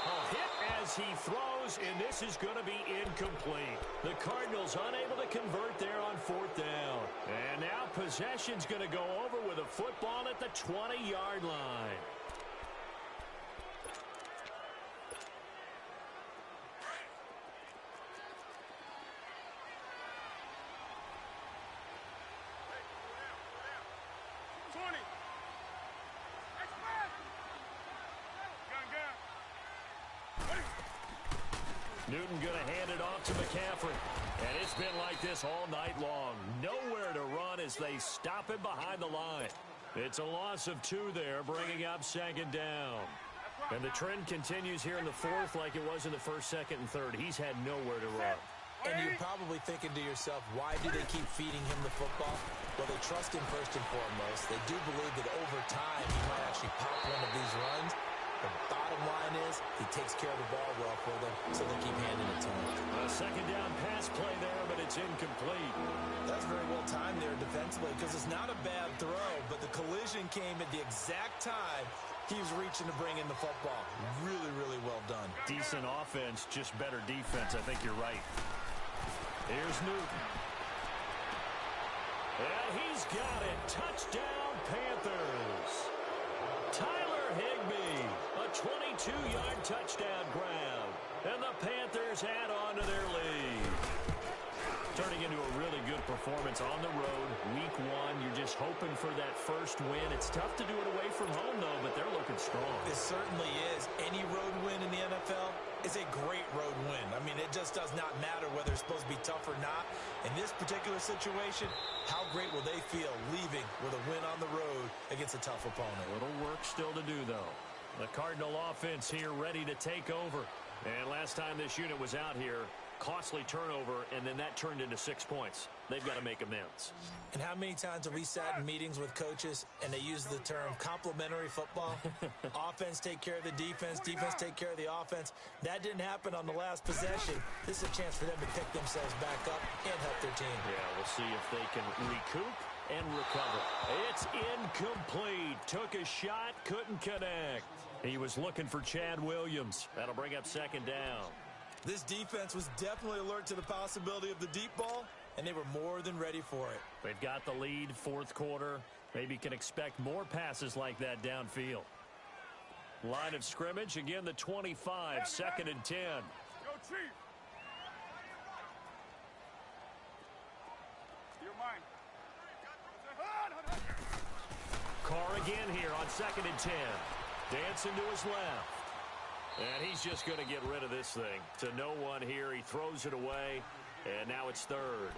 A hit as he throws, and this is going to be incomplete. The Cardinals unable to convert there on 4th down. And now possession's going to go over with a football at the 20-yard line. Newton going to hand it off to McCaffrey. And it's been like this all night long. Nowhere to run as they stop him behind the line. It's a loss of 2 there, bringing up second down. And the trend continues here in the fourth like it was in the first, second, and third. He's had nowhere to run. And you're probably thinking to yourself, why do they keep feeding him the football? Well, they trust him first and foremost. They do believe that over time he might actually pop one of these runs. The bottom line is he takes care of the ball well for them, so they keep handing it to him. A second down pass play there, but it's incomplete. That's very well timed there defensively because it's not a bad throw, but the collision came at the exact time he was reaching to bring in the football. Really, really well done. Decent offense, just better defense. I think you're right. Here's Newton. And he's got it. Touchdown, Panthers. Tyler Higbee, a 22-yard touchdown grab. And the Panthers add on to their lead. Turning into a really good performance on the road. Week 1, you're just hoping for that first win. It's tough to do it away from home, though, but they're looking strong. It certainly is. Any road win in the NFL is a great road win. I mean, it just does not matter whether it's supposed to be tough or not. In this particular situation, how great will they feel leaving with a win on the road against a tough opponent? A little work still to do, though. The Cardinal offense here ready to take over. And last time this unit was out here, costly turnover, and then that turned into 6 points. They've got to make amends. And how many times have we sat in meetings with coaches and they use the term complementary football? Offense take care of the defense, defense take care of the offense. That didn't happen on the last possession. This is a chance for them to pick themselves back up and help their team. Yeah, we'll see if they can recoup and recover. It's incomplete. Took a shot, couldn't connect. He was looking for Chad Williams. That'll bring up second down. This defense was definitely alert to the possibility of the deep ball, and they were more than ready for it. They've got the lead, fourth quarter. Maybe can expect more passes like that downfield. Line of scrimmage, again the 25, second and 10. Go, Chief. You're mine. Carr again here on second and 10. Dancing to his left. And he's just going to get rid of this thing. To no one here. He throws it away. And now it's third.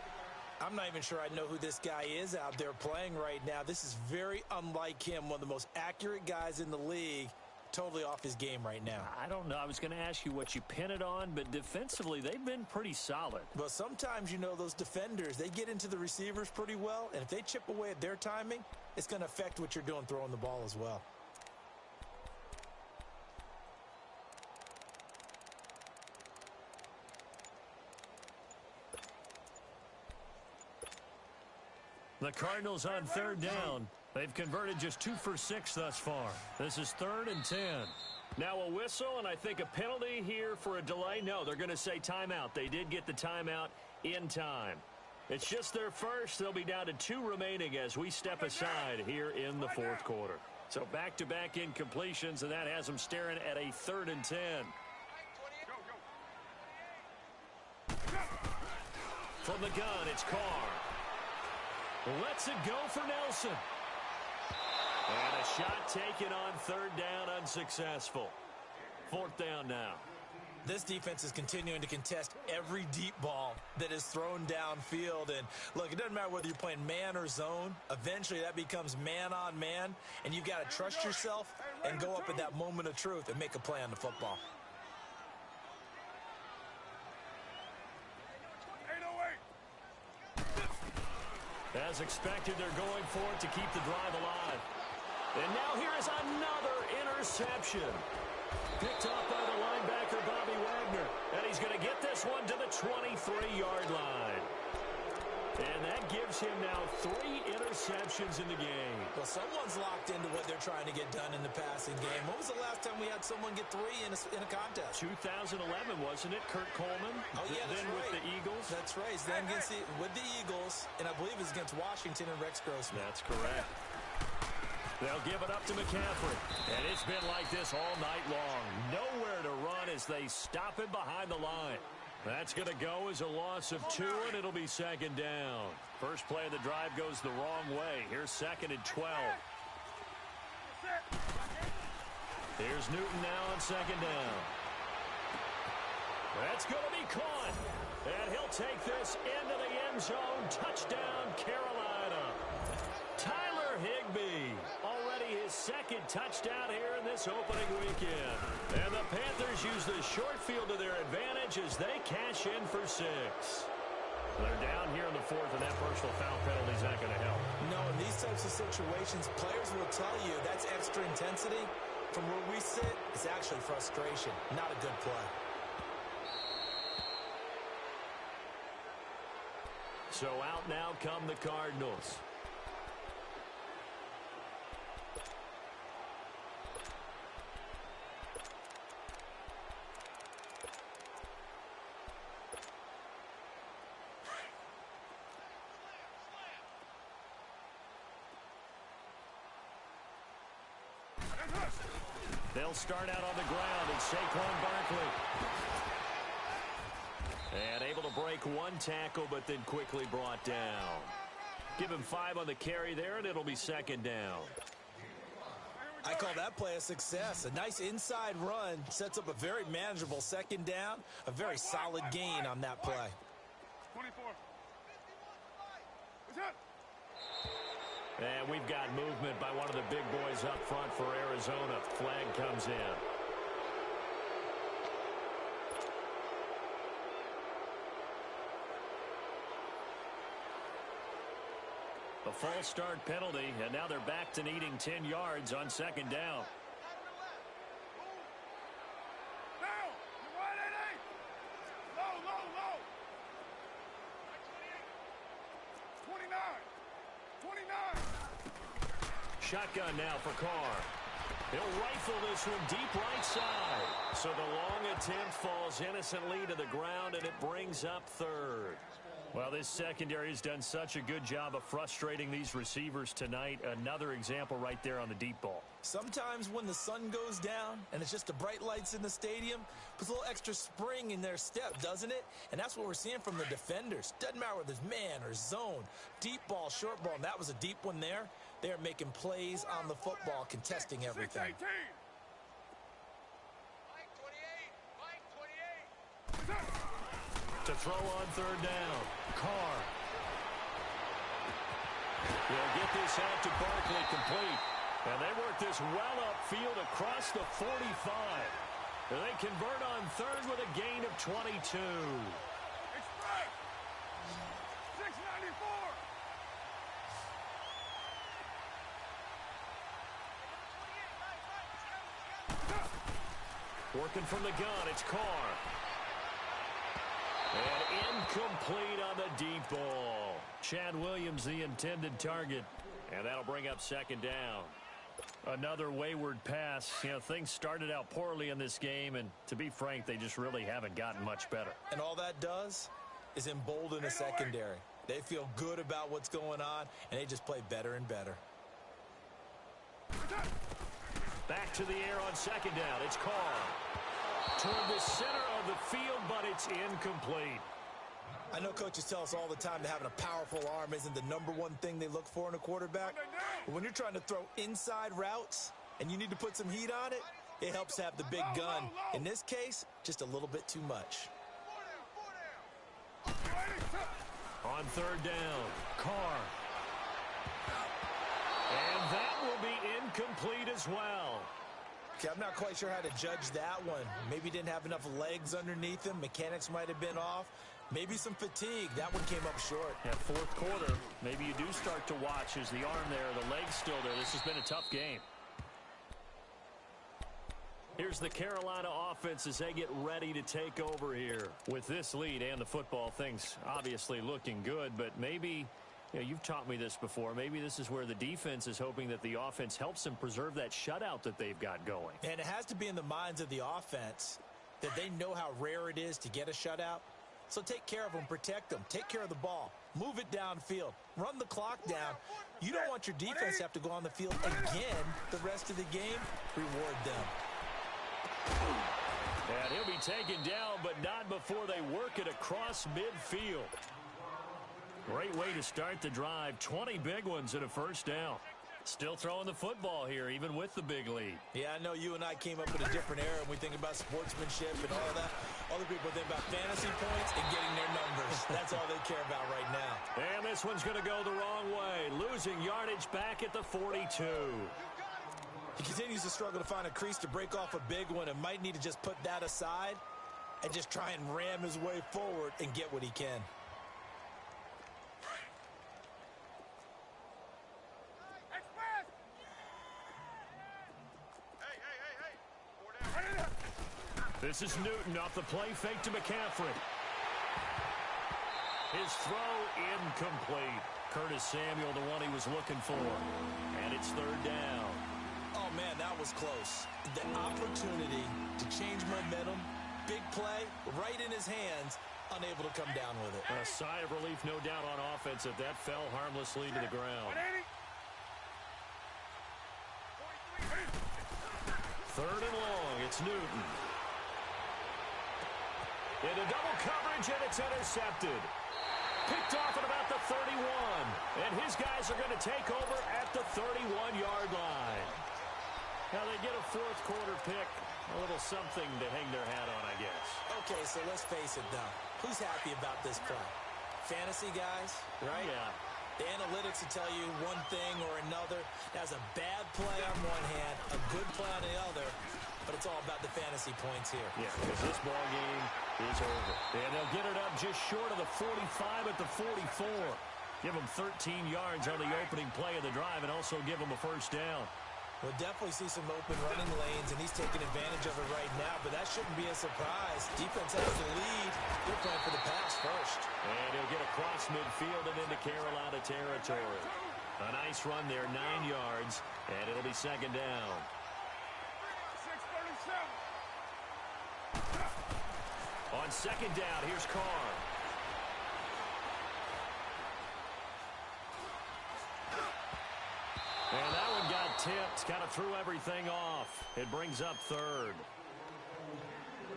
I'm not even sure I know who this guy is out there playing right now. This is very unlike him. One of the most accurate guys in the league. Totally off his game right now. I don't know. I was going to ask you what you pin it on, but defensively, they've been pretty solid. But sometimes, you know, those defenders, they get into the receivers pretty well. And if they chip away at their timing, it's going to affect what you're doing throwing the ball as well. The Cardinals on third down. They've converted just 2 for 6 thus far. This is third and 10. Now a whistle, and I think a penalty here for a delay. No, they're going to say timeout. They did get the timeout in time. It's just their first. They'll be down to 2 remaining as we step aside here in the fourth quarter. So back-to-back incompletions, and that has them staring at a third and 10. From the gun, it's Carr. Lets it go for Nelson. And a shot taken on third down, unsuccessful. Fourth down now. This defense is continuing to contest every deep ball that is thrown downfield. And look, it doesn't matter whether you're playing man or zone. Eventually that becomes man on man. And you've got to trust yourself and go up at that moment of truth and make a play on the football. As expected, they're going for it to keep the drive alive. And now here is another interception. Picked off by the linebacker, Bobby Wagner. And he's going to get this one to the 23-yard line. And that gives him now 3 interceptions in the game. Well, someone's locked into what they're trying to get done in the passing game. When was the last time we had someone get 3 in a contest? 2011, wasn't it? Kurt Coleman. Oh, yeah, that's then right. With the Eagles. That's right. Then with the Eagles, and I believe it's against Washington and Rex Grossman. That's correct. They'll give it up to McCaffrey. And it's been like this all night long. Nowhere to run as they stop him behind the line. That's going to go as a loss of 2, and it'll be second down. First play of the drive goes the wrong way. Here's second and 12. Here's Newton now on second down. That's going to be caught. And he'll take this into the end zone. Touchdown, Carolina. Tyler Higbee, already his second touchdown here in this opening weekend. And the Panthers use the short field to their advantage as they cash in for 6. They're down here in the 4th, and that personal foul penalty is not going to help. No, in these types of situations, players will tell you that's extra intensity. From where we sit, it's actually frustration, not a good play. So out now come the Cardinals. They'll start out on the ground, and Saquon Barkley. And able to break one tackle, but then quickly brought down. Give him 5 on the carry there, and it'll be 2nd down. I call that play a success. A nice inside run sets up a very manageable 2nd down. A very solid gain on that play. 24. What's up? And we've got movement by one of the big boys up front for Arizona. Flag comes in. A false start penalty, and now they're back to needing 10 yards on 2nd down. Down! You're right, Eddie! Low, low, low! 29! 29! Shotgun now for Carr. He'll rifle this one deep right side. So the long attempt falls innocently to the ground, and it brings up 3rd. Well, this secondary has done such a good job of frustrating these receivers tonight. Another example right there on the deep ball. Sometimes when the sun goes down and it's just the bright lights in the stadium, puts a little extra spring in their step, doesn't it? And that's what we're seeing from the defenders. Doesn't matter whether it's man or zone, deep ball, short ball, and that was a deep one there. They're making plays on the football, contesting everything. 6-18. Mike 28. To throw on 3rd down, Carr. He'll get this out to Barkley complete. And they work this well upfield across the 45. And they convert on 3rd with a gain of 22. Express. 694. Working from the gun, it's Carr. And incomplete on the deep ball. Chad Williams, the intended target. And that'll bring up 2nd down. Another wayward pass. You know, things started out poorly in this game, and to be frank, they just really haven't gotten much better. And all that does is embolden a secondary. They feel good about what's going on, and they just play better and better. Back to the air on 2nd down. It's Carr. Toward the center of the field, but it's incomplete. I know coaches tell us all the time that having a powerful arm isn't the #1 thing they look for in a quarterback. But when you're trying to throw inside routes and you need to put some heat on it, it helps to have the big gun. In this case, just a little bit too much. On 3rd down, Carr. And that will be incomplete as well. Okay, I'm not quite sure how to judge that one. Maybe didn't have enough legs underneath him. Mechanics might have been off. Maybe some fatigue. That one came up short. Yeah, 4th quarter, maybe you do start to watch as the arm there, the leg's still there. This has been a tough game. Here's the Carolina offense as they get ready to take over here. With this lead and the football, things obviously looking good, but maybe, you know, you've taught me this before, maybe this is where the defense is hoping that the offense helps them preserve that shutout that they've got going. And it has to be in the minds of the offense that they know how rare it is to get a shutout. So take care of them, protect them, take care of the ball, move it downfield, run the clock down. You don't want your defense to have to go on the field again the rest of the game. Reward them. And he'll be taken down, but not before they work it across midfield. Great way to start the drive. 20 big ones and a 1st down. Still throwing the football here, even with the big lead. Yeah, I know you and I came up in a different era and we think about sportsmanship and all that. Other people think about fantasy points and getting their numbers. That's all they care about right now. And this one's going to go the wrong way, losing yardage back at the 42. He continues to struggle to find a crease to break off a big one and might need to just put that aside and just try and ram his way forward and get what he can. This is Newton off the play fake to McCaffrey. His throw incomplete. Curtis Samuel, the one he was looking for. And it's third down. Oh, man, that was close. The opportunity to change momentum, big play, right in his hands, unable to come down with it. A sigh of relief, no doubt, on offense if that fell harmlessly to the ground. Third and long, it's Newton. Into double coverage, and it's intercepted. Picked off at about the 31. And his guys are going to take over at the 31-yard line. Now they get a fourth quarter pick. A little something to hang their hat on, I guess. Okay, so let's face it, though. Who's happy about this play? Fantasy guys, right? Yeah. The analytics will tell you one thing or another. That's a bad play on one hand, a good play on the other. But it's all about the fantasy points here. Yeah, because this ball game is over. And they'll get it up just short of the 45 at the 44. Give them 13 yards on the opening play of the drive and also give them a first down. We'll definitely see some open running lanes, and he's taking advantage of it right now, but that shouldn't be a surprise. Defense has the lead. They're playing for the pass first. And he'll get across midfield and into Carolina territory. A nice run there, 9 yards, and it'll be second down. On second down, here's Carr. And that one got tipped, kind of threw everything off. It brings up third.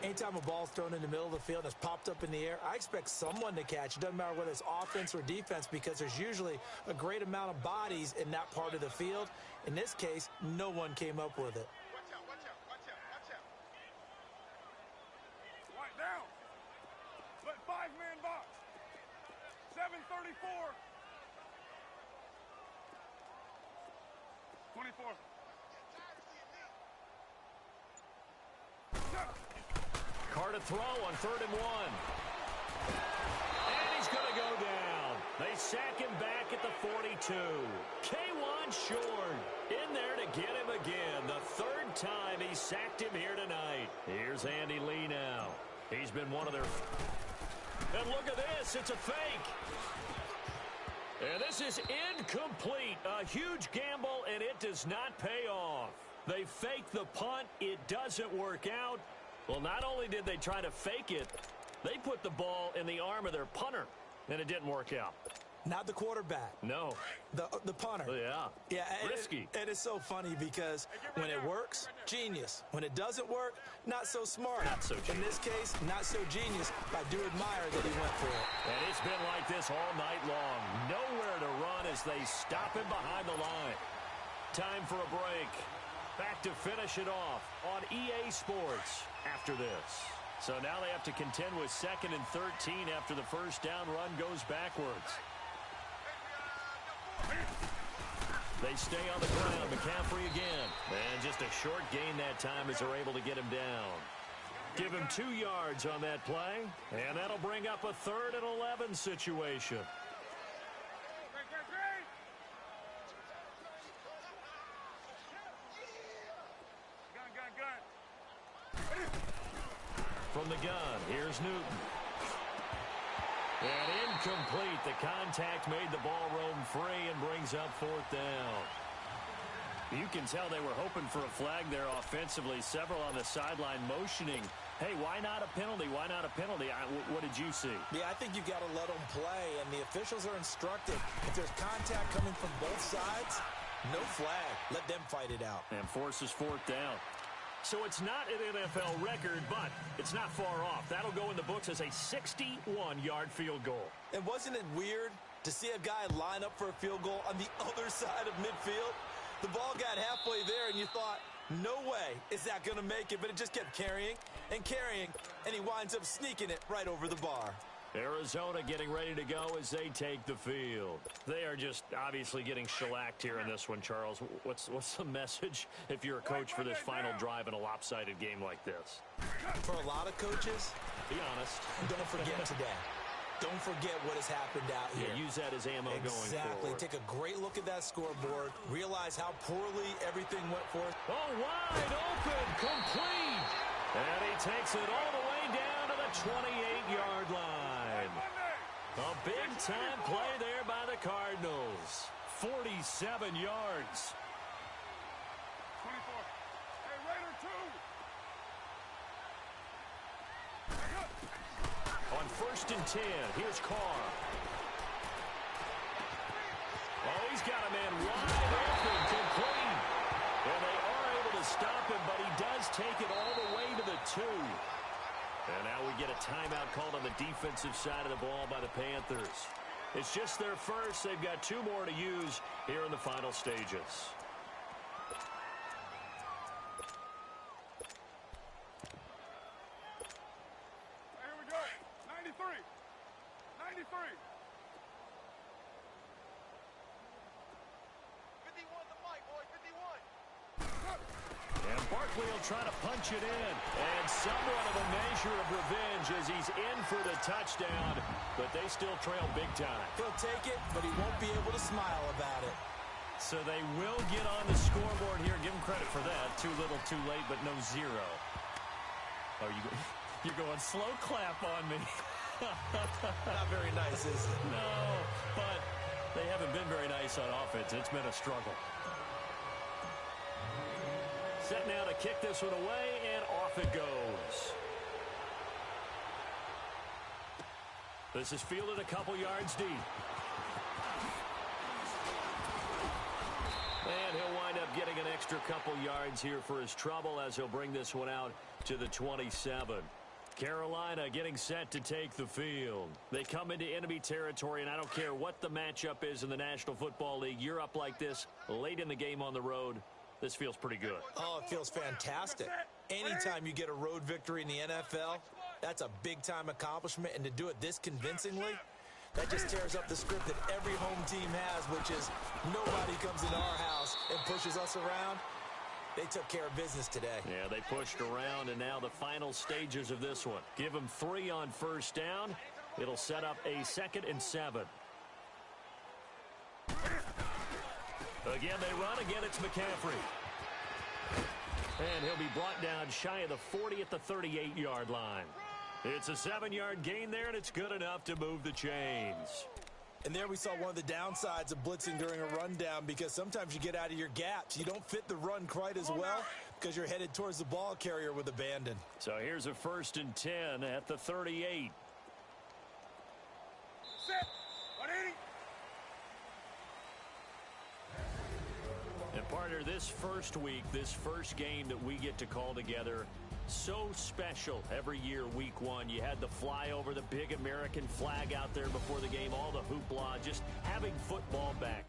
Anytime a ball's thrown in the middle of the field and it's popped up in the air, I expect someone to catch. It doesn't matter whether it's offense or defense because there's usually a great amount of bodies in that part of the field. In this case, no one came up with it. Right down. Let 5-man box. 734. 24. Carr to throw on 3rd and 1. And he's going to go down. They sack him back at the 42. K1 short. In there to get him again. The third time he sacked him here tonight. Here's Andy Lee now. He's been one of their... And look at this. It's a fake. And this is incomplete. A huge gamble, and it does not pay off. They fake the punt. It doesn't work out. Well, not only did they try to fake it, they put the ball in the arm of their punter, and it didn't work out. Not the quarterback. No. The punter. Yeah. Yeah. Risky. It is so funny because when it works, genius. When it doesn't work, not so smart. Not so genius. In this case, not so genius. I do admire that he went for it. And it's been like this all night long. Nowhere to run as they stop him behind the line. Time for a break. Back to finish it off on EA Sports after this. So now they have to contend with 2nd and 13 after the first down run goes backwards. They stay on the ground. McCaffrey again. And just a short gain that time as they're able to get him down. Give him 2 yards on that play. And that'll bring up a 3rd and 11 situation. From the gun, here's Newton. And incomplete. The contact made the ball roam free and brings up 4th down. You can tell they were hoping for a flag there offensively. Several on the sideline motioning. Hey, why not a penalty? Why not a penalty? What did you see? Yeah, I think you got to let them play, and the officials are instructed. If there's contact coming from both sides, no flag. Let them fight it out. And forces 4th down. So it's not an NFL record, but it's not far off. That'll go in the books as a 61-yard field goal. And wasn't it weird to see a guy line up for a field goal on the other side of midfield? The ball got halfway there, and you thought, no way is that going to make it, but it just kept carrying and carrying, and he winds up sneaking it right over the bar. Arizona getting ready to go as they take the field. They are just obviously getting shellacked here in this one, Charles. What's the message if you're a coach for this final drive in a lopsided game like this? For a lot of coaches, be honest. Don't forget today. Don't forget what has happened out here. Yeah, use that as ammo going forward. Exactly. Take a great look at that scoreboard. Realize how poorly everything went for us. Oh, wide open, complete. And he takes it all the way down to the 28-yard line. A big-time play there by the Cardinals. 47 yards. 24. Hey, Raider 2. On 1st and 10, here's Carr. Oh, he's got a man wide open, complete. And they are able to stop him, but he does take it all the way to the 2. And now we get a timeout called on the defensive side of the ball by the Panthers. It's just their first. They've got 2 more to use here in the final stages. Here we go. 93. 93. 51 the mic, boy. 51. And Barkley will try to punch it in. And somewhat of a measure of revenge as he's in for the touchdown. But they still trail big time. He'll take it, but he won't be able to smile about it. So they will get on the scoreboard here. Give him credit for that. Too little, too late, but no 0. Oh, you're going slow clap on me. Not very nice, is it? No, but they haven't been very nice on offense. It's been a struggle. Set now to kick this one away, and off it goes. This is fielded a couple yards deep. And he'll wind up getting an extra couple yards here for his trouble as he'll bring this one out to the 27. Carolina getting set to take the field. They come into enemy territory, and I don't care what the matchup is in the National Football League. You're up like this late in the game on the road. This feels pretty good. Oh, it feels fantastic. Anytime you get a road victory in the NFL, that's a big-time accomplishment, and to do it this convincingly, that just tears up the script that every home team has, which is nobody comes into our house and pushes us around. They took care of business today. Yeah, they pushed around, and now the final stages of this one. Give them 3 on 1st down. It'll set up a 2nd and 7. Again, they run. Again, it's McCaffrey. And he'll be brought down shy of the 40 at the 38-yard line. It's a 7-yard gain there, and it's good enough to move the chains. And there we saw one of the downsides of blitzing during a rundown, because sometimes you get out of your gaps. You don't fit the run quite as well because you're headed towards the ball carrier with abandon. So here's a 1st and 10 at the 38. Set. 180. And partner, this first week, this first game that we get to call together, so special every year, week 1. You had the flyover, the big American flag out there before the game, all the hoopla, just having football back.